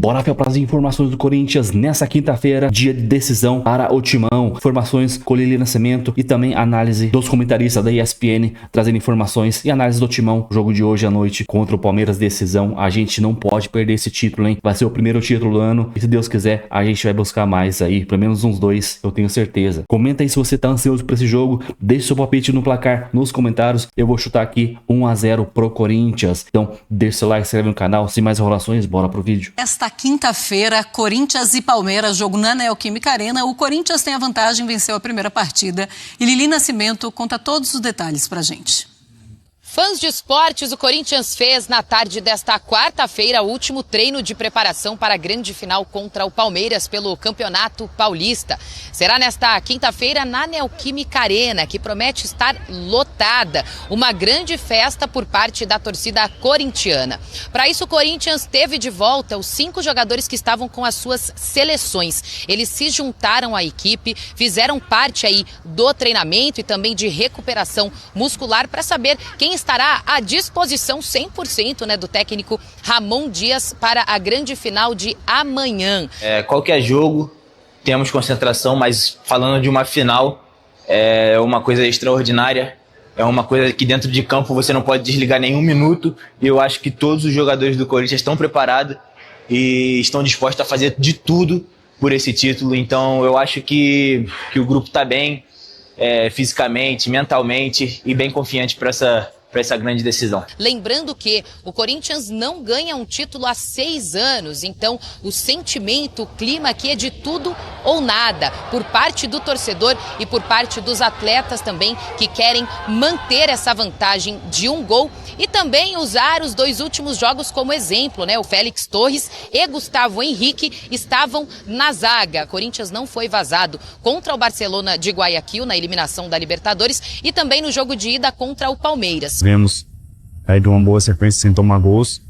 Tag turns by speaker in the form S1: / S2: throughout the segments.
S1: Bora ver para as informações do Corinthians nessa quinta-feira, dia de decisão para o Timão. Informações com Lili Nascimento e também análise dos comentaristas da ESPN, trazendo informações e análise do Timão. Jogo de hoje à noite contra o Palmeiras, decisão. A gente não pode perder esse título, hein? Vai ser o primeiro título do ano e se Deus quiser, a gente vai buscar mais aí, pelo menos uns 2, eu tenho certeza. Comenta aí se você tá ansioso por esse jogo, deixe seu palpite no placar nos comentários. Eu vou chutar aqui 1-0 pro Corinthians. Então, deixa seu like, se inscreve no canal. Sem mais enrolações, bora pro vídeo.
S2: Esta quinta-feira, Corinthians e Palmeiras, jogo na Neoquímica Arena. O Corinthians tem a vantagem, venceu a primeira partida. E Lili Nascimento conta todos os detalhes pra gente.
S3: Fãs de esportes, o Corinthians fez na tarde desta quarta-feira o último treino de preparação para a grande final contra o Palmeiras pelo Campeonato Paulista. Será nesta quinta-feira na Neoquímica Arena, que promete estar lotada. Uma grande festa por parte da torcida corintiana. Para isso, o Corinthians teve de volta os 5 jogadores que estavam com as suas seleções. Eles se juntaram à equipe, fizeram parte aí do treinamento e também de recuperação muscular para saber quem estará à disposição 100%, né, do técnico Ramon Dias para a grande final de amanhã.
S4: Qualquer jogo, temos concentração, mas falando de uma final, é uma coisa extraordinária, é uma coisa que dentro de campo você não pode desligar nem um minuto, e eu acho que todos os jogadores do Corinthians estão preparados e estão dispostos a fazer de tudo por esse título, então eu acho que o grupo está bem, fisicamente, mentalmente e bem confiante para essa grande decisão.
S3: Lembrando que o Corinthians não ganha um título há 6 anos, então o sentimento, o clima aqui é de tudo ou nada, por parte do torcedor e por parte dos atletas também, que querem manter essa vantagem de 1 gol e também usar os 2 últimos jogos como exemplo, né? O Félix Torres e Gustavo Henrique estavam na zaga. O Corinthians não foi vazado contra o Barcelona de Guayaquil na eliminação da Libertadores e também no jogo de ida contra o Palmeiras.
S5: Vemos aí de uma boa sequência sem tomar gols.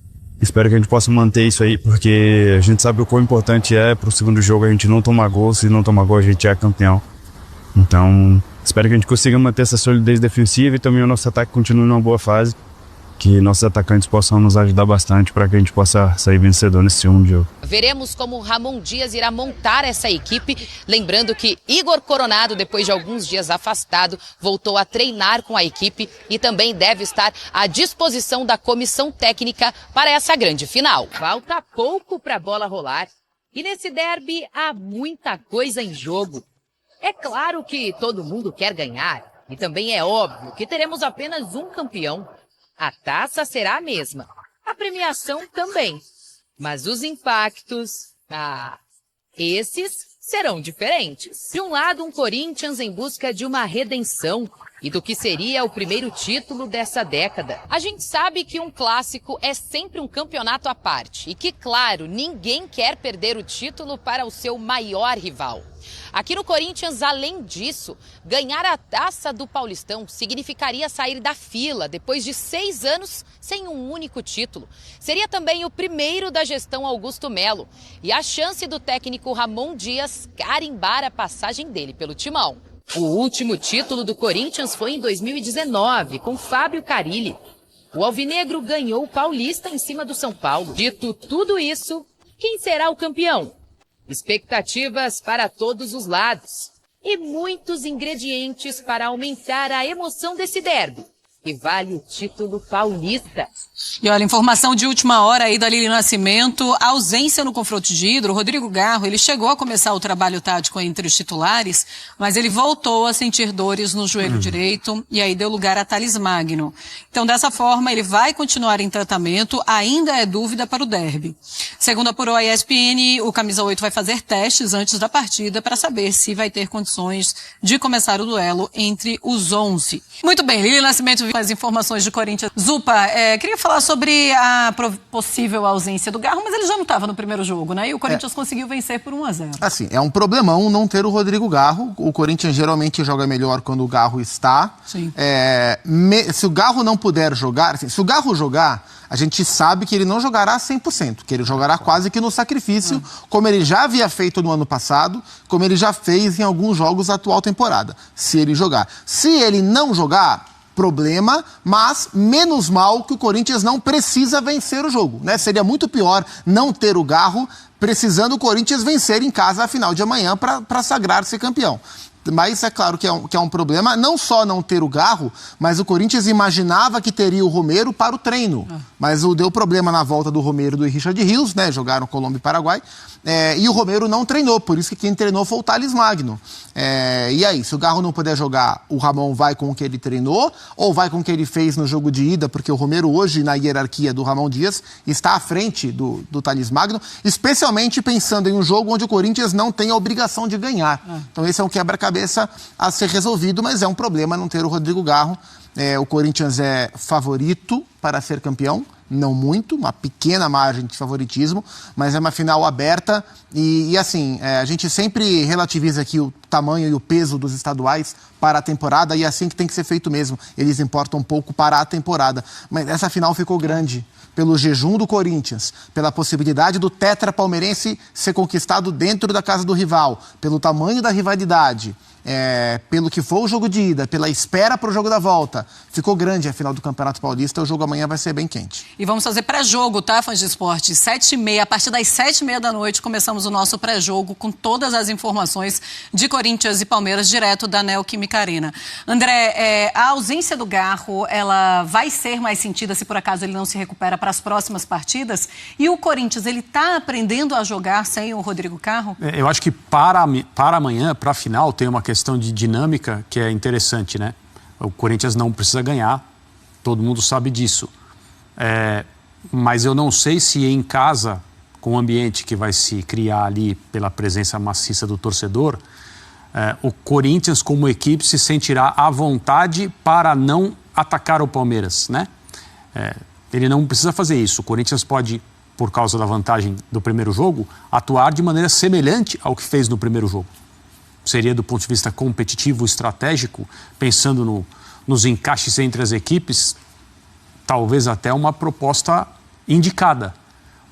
S5: Espero que a gente possa manter isso aí, porque a gente sabe o quão importante é pro segundo jogo a gente não tomar gol. Se não tomar gol, a gente é campeão. Então, espero que a gente consiga manter essa solidez defensiva e também o nosso ataque continue numa boa fase. Que nossos atacantes possam nos ajudar bastante para que a gente possa sair vencedor nesse segundo jogo.
S3: Veremos como Ramon Dias irá montar essa equipe. Lembrando que Igor Coronado, depois de alguns dias afastado, voltou a treinar com a equipe e também deve estar à disposição da comissão técnica para essa grande final. Falta pouco para a bola rolar e nesse derby há muita coisa em jogo. É claro que todo mundo quer ganhar e também é óbvio que teremos apenas um campeão. A taça será a mesma, a premiação também, mas os impactos, esses serão diferentes. De um lado, um Corinthians em busca de uma redenção e do que seria o primeiro título dessa década. A gente sabe que um clássico é sempre um campeonato à parte e que, claro, ninguém quer perder o título para o seu maior rival. Aqui no Corinthians, além disso, ganhar a taça do Paulistão significaria sair da fila depois de 6 anos sem um único título. Seria também o primeiro da gestão Augusto Melo e a chance do técnico Ramon Dias carimbar a passagem dele pelo Timão. O último título do Corinthians foi em 2019, com Fábio Carille. O alvinegro ganhou o Paulista em cima do São Paulo. Dito tudo isso, quem será o campeão? Expectativas para todos os lados e muitos ingredientes para aumentar a emoção desse derby, que vale o título paulista.
S2: E olha, informação de última hora aí da Lili Nascimento, a ausência no confronto de Hidro. O Rodrigo Garro, ele chegou a começar o trabalho tático entre os titulares, mas ele voltou a sentir dores no joelho direito e aí deu lugar a Thales Magno. Então, dessa forma, ele vai continuar em tratamento, ainda é dúvida para o derby. Segundo apurou a ESPN, o Camisa 8 vai fazer testes antes da partida para saber se vai ter condições de começar o duelo entre os 11. Muito bem, Lili Nascimento com as informações de Corinthians. Zupa, queria falar sobre a possível ausência do Garro, mas ele já não estava no primeiro jogo, né? E o Corinthians conseguiu vencer por 1-0.
S6: Assim, é um problemão não ter o Rodrigo Garro. O Corinthians geralmente joga melhor quando o Garro está.
S2: Sim.
S6: Se o Garro não puder jogar, assim, se o Garro jogar, a gente sabe que ele não jogará 100%, que ele jogará quase que no sacrifício, como ele já havia feito no ano passado, como ele já fez em alguns jogos da atual temporada, se ele jogar. Se ele não jogar, problema, mas menos mal que o Corinthians não precisa vencer o jogo, né? Seria muito pior não ter o Garro, precisando o Corinthians vencer em casa a final de amanhã para sagrar-se campeão. Mas é claro que é um problema, não só não ter o Garro, mas o Corinthians imaginava que teria o Romero para o treino. Mas deu problema na volta do Romero e do Richard Rios, né? Jogaram Colômbia e Paraguai. E o Romero não treinou, por isso que quem treinou foi o Thales Magno. E aí, se o Garro não puder jogar, o Ramon vai com o que ele treinou ou vai com o que ele fez no jogo de ida? Porque o Romero hoje, na hierarquia do Ramon Dias, está à frente do Thales Magno, especialmente pensando em um jogo onde o Corinthians não tem a obrigação de ganhar. Então esse é um quebra-cabeça a ser resolvido, mas é um problema não ter o Rodrigo Garro. O Corinthians é favorito para ser campeão, não muito, uma pequena margem de favoritismo, mas é uma final aberta e assim, a gente sempre relativiza aqui o tamanho e o peso dos estaduais para a temporada e é assim que tem que ser feito mesmo. Eles importam um pouco para a temporada, mas essa final ficou grande pelo jejum do Corinthians, pela possibilidade do tetra palmeirense ser conquistado dentro da casa do rival, pelo tamanho da rivalidade, pelo que foi o jogo de ida, pela espera para o jogo da volta. Ficou grande a final do Campeonato Paulista, o jogo amanhã vai ser bem quente.
S2: E vamos fazer pré-jogo, tá, fãs de esporte? 7h30, a partir das 7h30 da noite, começamos o nosso pré-jogo com todas as informações de Corinthians e Palmeiras, direto da Neoquímica Arena. André, a ausência do Garro, ela vai ser mais sentida se por acaso ele não se recupera para as próximas partidas? E o Corinthians, ele está aprendendo a jogar sem o Rodrigo Garro?
S7: Eu acho que para amanhã, para a final, tem uma questão de dinâmica que é interessante, né? O Corinthians não precisa ganhar, todo mundo sabe disso. Mas eu não sei se em casa, com o ambiente que vai se criar ali pela presença maciça do torcedor, o Corinthians como equipe se sentirá à vontade para não atacar o Palmeiras, né? Ele não precisa fazer isso. O Corinthians pode, por causa da vantagem do primeiro jogo, atuar de maneira semelhante ao que fez no primeiro jogo. Seria, do ponto de vista competitivo, estratégico, pensando nos encaixes entre as equipes, talvez até uma proposta indicada.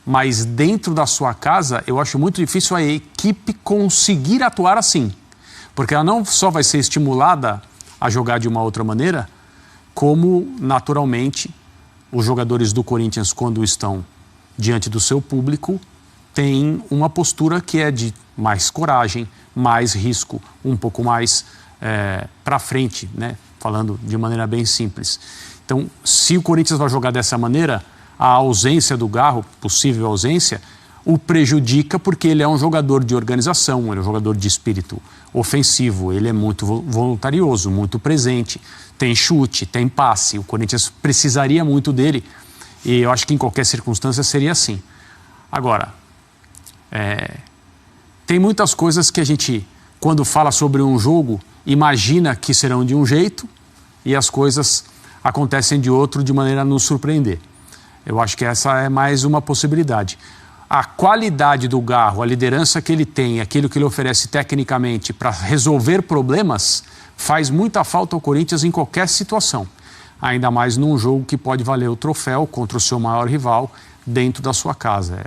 S7: Mas dentro da sua casa, eu acho muito difícil a equipe conseguir atuar assim. Porque ela não só vai ser estimulada a jogar de uma outra maneira, como, naturalmente, os jogadores do Corinthians, quando estão diante do seu público, têm uma postura que é de mais coragem, mais risco, um pouco mais para frente, né? Falando de maneira bem simples. Então, se o Corinthians vai jogar dessa maneira, a ausência do Garro, possível ausência, o prejudica porque ele é um jogador de organização, ele é um jogador de espírito ofensivo, ele é muito voluntarioso, muito presente, tem chute, tem passe, o Corinthians precisaria muito dele e eu acho que em qualquer circunstância seria assim. Agora, tem muitas coisas que a gente, quando fala sobre um jogo, imagina que serão de um jeito e as coisas acontecem de outro de maneira a nos surpreender. Eu acho que essa é mais uma possibilidade. A qualidade do Garro, a liderança que ele tem, aquilo que ele oferece tecnicamente para resolver problemas, faz muita falta ao Corinthians em qualquer situação. Ainda mais num jogo que pode valer o troféu contra o seu maior rival dentro da sua casa.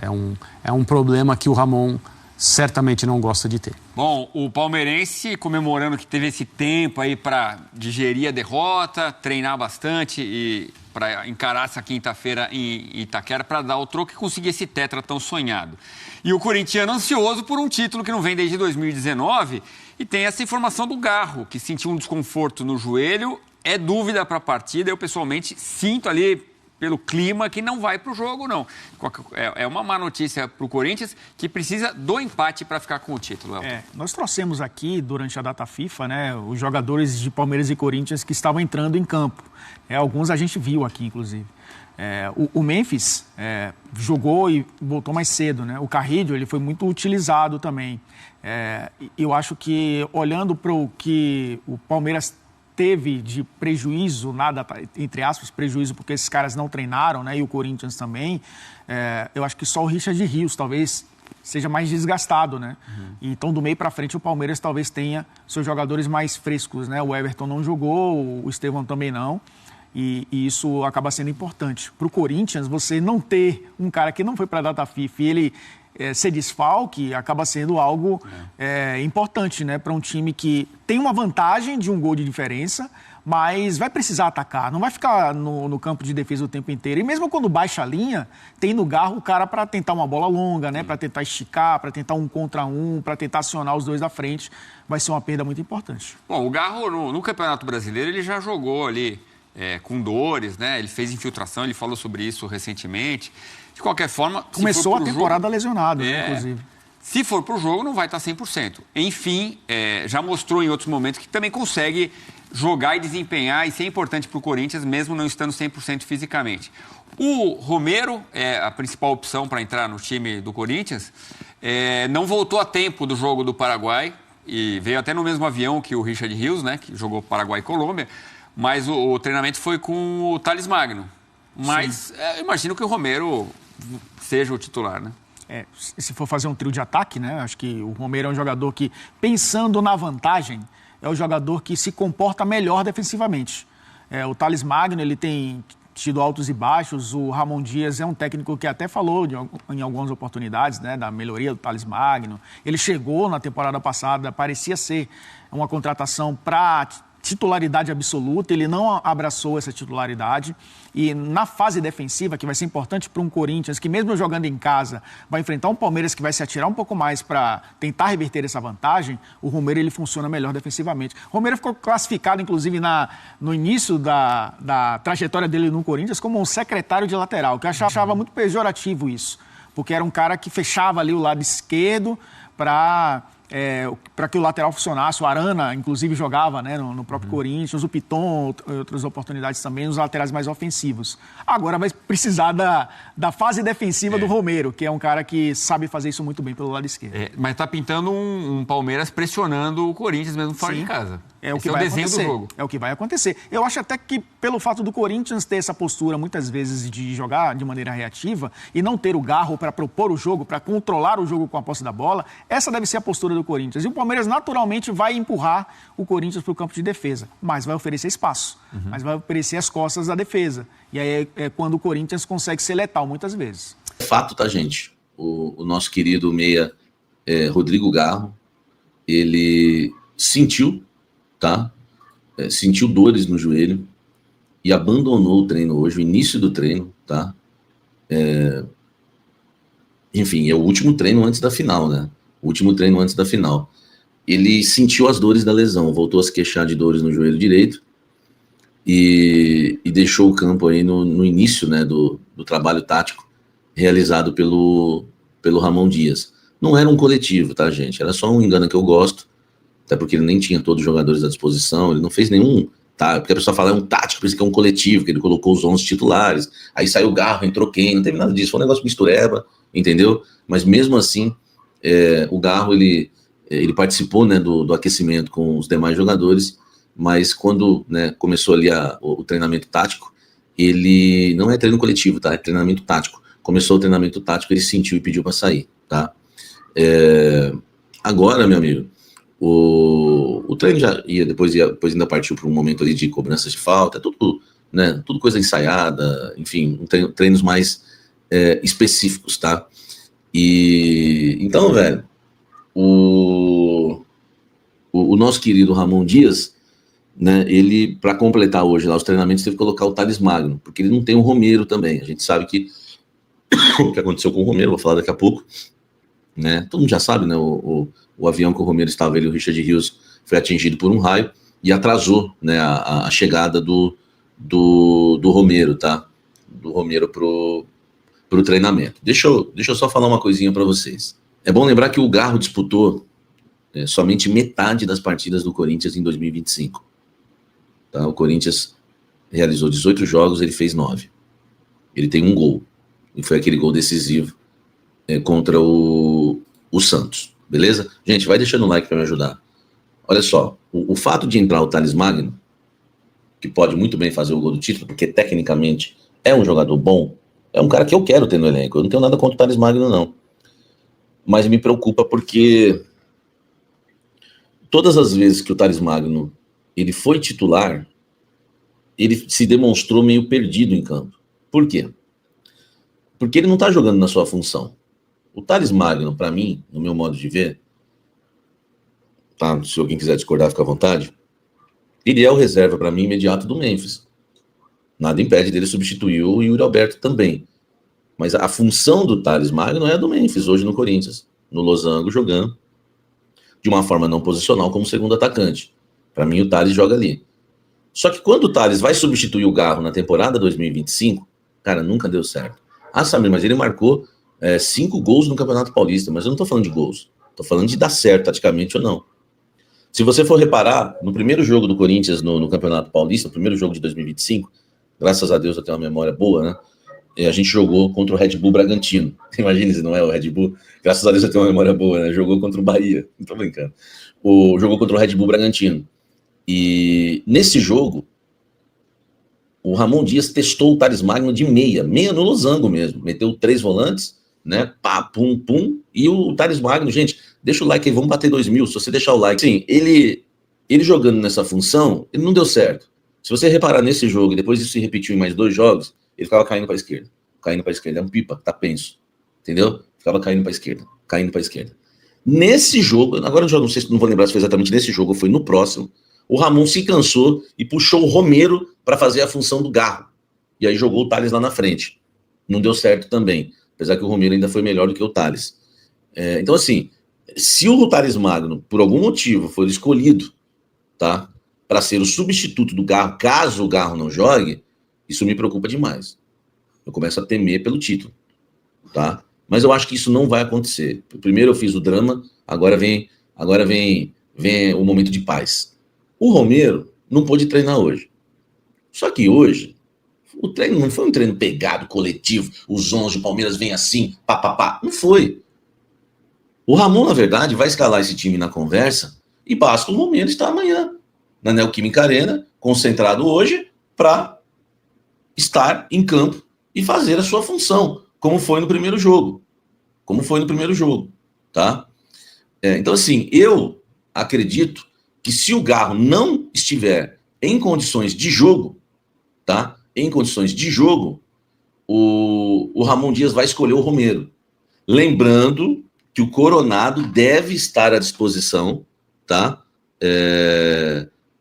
S7: É um problema que o Ramon certamente não gosta de ter.
S8: Bom, o palmeirense comemorando que teve esse tempo aí para digerir a derrota, treinar bastante e para encarar essa quinta-feira em Itaquera para dar o troco e conseguir esse tetra tão sonhado. E o corintiano ansioso por um título que não vem desde 2019 e tem essa informação do Garro, que sentiu um desconforto no joelho, é dúvida para a partida. Eu pessoalmente sinto ali pelo clima que não vai para o jogo, não. É uma má notícia para o Corinthians, que precisa do empate para ficar com o título.
S9: Nós trouxemos aqui, durante a data FIFA, né, os jogadores de Palmeiras e Corinthians que estavam entrando em campo. Alguns a gente viu aqui, inclusive. O Memphis jogou e voltou mais cedo, né? O Carrillo, ele foi muito utilizado também. Eu acho que, olhando para o que o Palmeiras teve de prejuízo, nada, entre aspas, prejuízo, porque esses caras não treinaram, né? E o Corinthians também. Eu acho que só o Richard Rios talvez seja mais desgastado, né? Então, do meio para frente, o Palmeiras talvez tenha seus jogadores mais frescos, né? O Everton não jogou, o Estevão também não. E isso acaba sendo importante. Para o Corinthians, você não ter um cara que não foi para a data FIFA e ele ser desfalque acaba sendo algo importante, né? Para um time que tem uma vantagem de um gol de diferença, mas vai precisar atacar, não vai ficar no campo de defesa o tempo inteiro. E mesmo quando baixa a linha, tem no Garro o cara para tentar uma bola longa, né? Para tentar esticar, para tentar 1 contra 1, para tentar acionar os dois da frente. Vai ser uma perda muito importante.
S8: Bom, o Garro no Campeonato Brasileiro ele já jogou ali com dores, né? Ele fez infiltração, ele falou sobre isso recentemente. De qualquer forma...
S9: Começou a temporada lesionado, né, inclusive.
S8: Se for para o jogo, não vai estar 100%. Enfim, já mostrou em outros momentos que também consegue jogar e desempenhar, e isso é importante para o Corinthians, mesmo não estando 100% fisicamente. O Romero é a principal opção para entrar no time do Corinthians, não voltou a tempo do jogo do Paraguai, e veio até no mesmo avião que o Richard Rios, né, que jogou Paraguai e Colômbia, mas o treinamento foi com o Thales Magno. Mas eu imagino que o Romero seja o titular, né?
S9: Se for fazer um trio de ataque, né? Acho que o Romero é um jogador que, pensando na vantagem, é o jogador que se comporta melhor defensivamente. O Thales Magno, ele tem tido altos e baixos. O Ramon Dias é um técnico que até falou em algumas oportunidades, né, da melhoria do Thales Magno. Ele chegou na temporada passada, parecia ser uma contratação para titularidade absoluta, ele não abraçou essa titularidade e na fase defensiva, que vai ser importante para um Corinthians que mesmo jogando em casa vai enfrentar um Palmeiras que vai se atirar um pouco mais para tentar reverter essa vantagem, o Romero ele funciona melhor defensivamente. O Romero ficou classificado inclusive no início da trajetória dele no Corinthians como um secretário de lateral, que eu achava muito pejorativo isso, porque era um cara que fechava ali o lado esquerdo para que o lateral funcionasse. O Arana, inclusive, jogava, né, no próprio Corinthians, o Piton, outras oportunidades também, os laterais mais ofensivos. Agora vai precisar da fase defensiva do Romero, que é um cara que sabe fazer isso muito bem pelo lado esquerdo.
S8: Mas está pintando um Palmeiras pressionando o Corinthians mesmo fora de casa.
S9: É o que vai acontecer. Do jogo. É o que vai acontecer. Eu acho até que pelo fato do Corinthians ter essa postura muitas vezes de jogar de maneira reativa e não ter o Garro para propor o jogo, para controlar o jogo com a posse da bola, essa deve ser a postura do Corinthians. E o Palmeiras naturalmente vai empurrar o Corinthians para o campo de defesa, mas vai oferecer espaço, mas vai oferecer as costas da defesa. E aí é quando o Corinthians consegue ser letal muitas vezes.
S10: Fato, tá, gente? O nosso querido meia Rodrigo Garro, ele sentiu, tá? Sentiu dores no joelho e abandonou o treino hoje, o início do treino, tá? Enfim, é o último treino antes da final, né? O último treino antes da final. Ele sentiu as dores da lesão, voltou a se queixar de dores no joelho direito e deixou o campo aí no início, né, do trabalho tático realizado pelo Ramon Dias. Não era um coletivo, tá, gente? Era só um engano que eu gosto, até porque ele nem tinha todos os jogadores à disposição, ele não fez nenhum, tá? Porque a pessoa fala, é um tático, pensa que é um coletivo, que ele colocou os 11 titulares, aí saiu o Garro, entrou quem, não teve nada disso, foi um negócio mistureba, entendeu? Mas mesmo assim, o Garro, ele participou, né, do aquecimento com os demais jogadores, mas quando, né, começou ali o treinamento tático, ele não é treino coletivo, tá? É treinamento tático. Começou o treinamento tático, ele sentiu e pediu para sair, tá? Agora, meu amigo, o treino já depois ainda partiu para um momento ali de cobranças de falta, tudo, né, tudo coisa ensaiada, enfim, treinos mais específicos, tá? E então, velho, o nosso querido Ramon Dias, né, ele, para completar hoje lá os treinamentos, teve que colocar o Thales Magno, porque ele não tem o Romero também. A gente sabe que o que aconteceu com o Romero, vou falar daqui a pouco, né? Todo mundo já sabe, né? O avião que o Romero estava, ele, o Richard Rios, foi atingido por um raio e atrasou, né, a chegada do Romero, tá? Do Romero pro treinamento. Deixa eu só falar uma coisinha para vocês. É bom lembrar que o Garro disputou somente metade das partidas do Corinthians em 2025. Tá? O Corinthians realizou 18 jogos, ele fez 9. Ele tem um gol. E foi aquele gol decisivo contra o Santos. Beleza? Gente, vai deixando o like para me ajudar. Olha só, o fato de entrar o Thales Magno, que pode muito bem fazer o gol do título, porque tecnicamente é um jogador bom, é um cara que eu quero ter no elenco. Eu não tenho nada contra o Thales Magno, não. Mas me preocupa porque todas as vezes que o Thales Magno ele foi titular, ele se demonstrou meio perdido em campo. Por quê? Porque ele não está jogando na sua função. O Thales Magno, para mim, no meu modo de ver, tá? Se alguém quiser discordar, fica à vontade, Ele é o reserva, para mim, imediato do Memphis. Nada impede dele substituir o Yuri Alberto também. Mas a função do Thales Magno é a do Memphis, hoje no Corinthians. No Losango, jogando de uma forma não posicional como segundo atacante. Para mim, o Thales joga ali. Só que quando o Thales vai substituir o Garro na temporada 2025, cara, nunca deu certo. Ah, Samir, mas ele marcou 5 gols no Campeonato Paulista. Mas eu não tô falando de gols. Tô falando de dar certo taticamente ou não. Se você for reparar, no primeiro jogo do Corinthians no Campeonato Paulista, o primeiro jogo de 2025, graças a Deus eu tenho uma memória boa, né? E a gente jogou contra o Red Bull Bragantino. Imagina se não é o Red Bull. Graças a Deus eu tenho uma memória boa, né? Jogou contra o Bahia. Não tô brincando. Jogou contra o Red Bull Bragantino. E nesse jogo, o Ramon Dias testou o Thales Magno de meia no losango mesmo. Meteu 3 volantes, né? Pá, pum, pum. E o Thales Magno, gente, deixa o like aí, vamos bater 2.000. Se você deixar o like. Sim, ele jogando nessa função, ele não deu certo. Se você reparar nesse jogo, e depois isso se repetiu em mais 2 jogos, ele ficava caindo para a esquerda. Caindo para a esquerda. É um pipa, tá penso. Entendeu? Ficava caindo para a esquerda. Caindo para a esquerda. Nesse jogo, agora eu já não sei, não vou lembrar se foi exatamente nesse jogo ou foi no próximo, o Ramon se cansou e puxou o Romero para fazer a função do Garro. E aí jogou o Thales lá na frente. Não deu certo também. Apesar que o Romero ainda foi melhor do que o Thales. Então, assim, se o Thales Magno, por algum motivo, for escolhido, tá, para ser o substituto do Garro, caso o Garro não jogue, isso me preocupa demais. Eu começo a temer pelo título, tá? Mas eu acho que isso não vai acontecer. Primeiro eu fiz o drama, agora vem o momento de paz. O Romero não pôde treinar hoje. Só que hoje, o treino não foi um treino pegado, coletivo, os 11 do Palmeiras vêm assim, pá. Não foi. O Ramon, na verdade, vai escalar esse time na conversa e basta o Romero estar amanhã na Neoquímica Arena, concentrado hoje, para estar em campo e fazer a sua função, como foi no primeiro jogo. Tá? Então, assim, eu acredito que se o Garro não estiver em condições de jogo, tá? O Ramon Dias vai escolher o Romero. Lembrando que o Coronado deve estar à disposição, tá?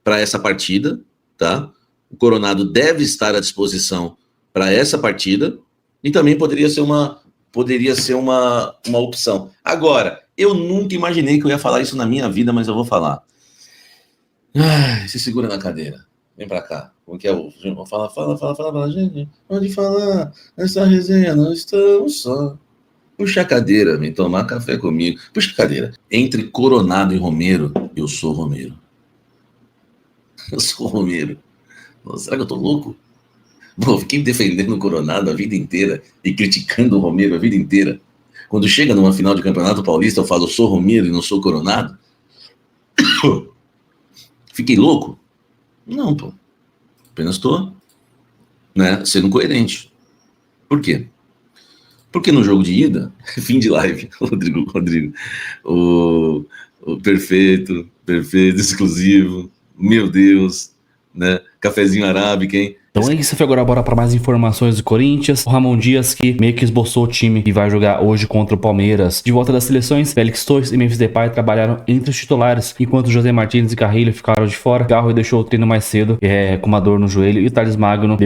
S10: Para essa partida, tá? O Coronado deve estar à disposição para essa partida e também poderia ser uma opção. Agora, eu nunca imaginei que eu ia falar isso na minha vida, mas eu vou falar. Se segura na cadeira. Vem pra cá. Como que é o... Fala, gente. Pode falar. Nessa resenha não estamos só. Puxa a cadeira, vem tomar café comigo. Puxa a cadeira. Entre Coronado e Romero, eu sou Romero. Nossa, será que eu tô louco? Bom, fiquei defendendo o Coronado a vida inteira e criticando o Romero a vida inteira. Quando chega numa final de Campeonato Paulista, eu falo, eu sou Romero e não sou Coronado. Fiquei louco? Não, pô. Apenas estou, né, sendo coerente. Por quê? Porque no jogo de ida, fim de live, Rodrigo, o perfeito, exclusivo, meu Deus, né? Cafezinho arábica, hein?
S1: Então é isso, agora bora para mais informações do Corinthians. O Ramon Dias, que meio que esboçou o time que vai jogar hoje contra o Palmeiras. De volta das seleções, Félix Torres e Memphis Depay trabalharam entre os titulares, enquanto José Martins e Carrilho ficaram de fora. Garro deixou o treino mais cedo, com uma dor no joelho, e o Thales Magno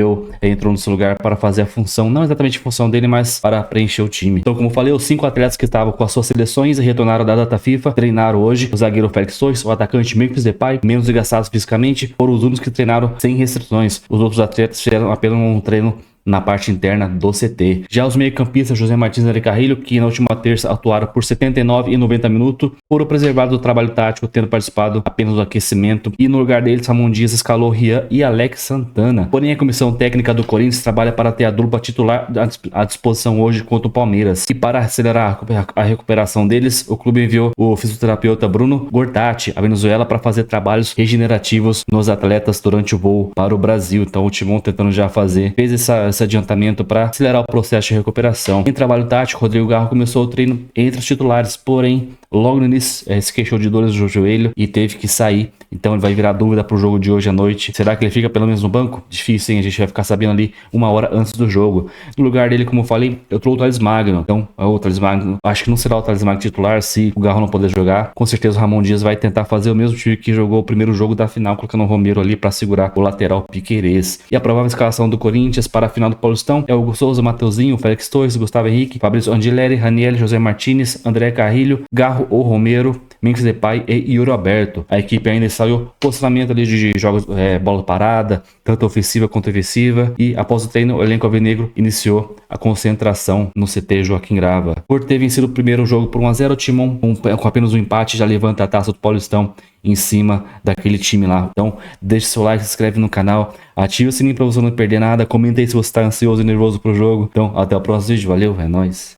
S1: entrou no seu lugar para fazer a função, não exatamente a função dele, mas para preencher o time. Então, como eu falei, os 5 atletas que estavam com as suas seleções e retornaram da data FIFA, treinaram hoje. O zagueiro Félix Torres, o atacante Memphis Depay, menos desgastados fisicamente, foram os únicos que treinaram sem restrições. Os outros atletas fizeram apenas um treino na parte interna do CT. Já os meio-campistas José Martins e Carrilho, que na última terça atuaram por 79 e 90 minutos, foram preservados do trabalho tático, tendo participado apenas do aquecimento, e no lugar deles, Ramon Dias escalou Rian e Alex Santana. Porém, a comissão técnica do Corinthians trabalha para ter a dupla titular à disposição hoje contra o Palmeiras. E para acelerar a recuperação deles, o clube enviou o fisioterapeuta Bruno Gortati à Venezuela para fazer trabalhos regenerativos nos atletas durante o voo para o Brasil. Então o Timão tentando já fez esse adiantamento para acelerar o processo de recuperação. Em trabalho tático, Rodrigo Garro começou o treino entre os titulares, porém, logo no início se queixou de dores no joelho e teve que sair. Então ele vai virar dúvida pro jogo de hoje à noite. Será que ele fica pelo menos no banco? Difícil, hein? A gente vai ficar sabendo ali 1 hora antes do jogo. No lugar dele, como eu falei, eu trouxe o Thales Magno. Então, o Thales Magno, acho que não será o Thales Magno titular se o Garro não poder jogar. Com certeza o Ramon Dias vai tentar fazer o mesmo time que jogou o primeiro jogo da final, colocando o Romero ali para segurar o lateral Piquerez. E a provável escalação do Corinthians para a final do Paulistão é o Hugo Souza, Mateuzinho, Félix Torres, Gustavo Henrique, Fabrício Angeleri, Raniel, José Martinez, André Carrilho, Garro ou Romero, Memphis Depay e Yuri Alberto. A equipe ainda ensaiou posicionamento ali de jogos, bola parada, tanto ofensiva quanto defensiva, e após o treino, o elenco alvinegro iniciou a concentração no CT Joaquim Grava. Por ter vencido o primeiro jogo por 1-0, o Timão, com apenas um empate, já levanta a taça do Paulistão em cima daquele time lá. Então, deixe seu like, se inscreve no canal, ative o sininho para você não perder nada, comenta aí se você está ansioso e nervoso pro jogo. Então, até o próximo vídeo, valeu, é nóis!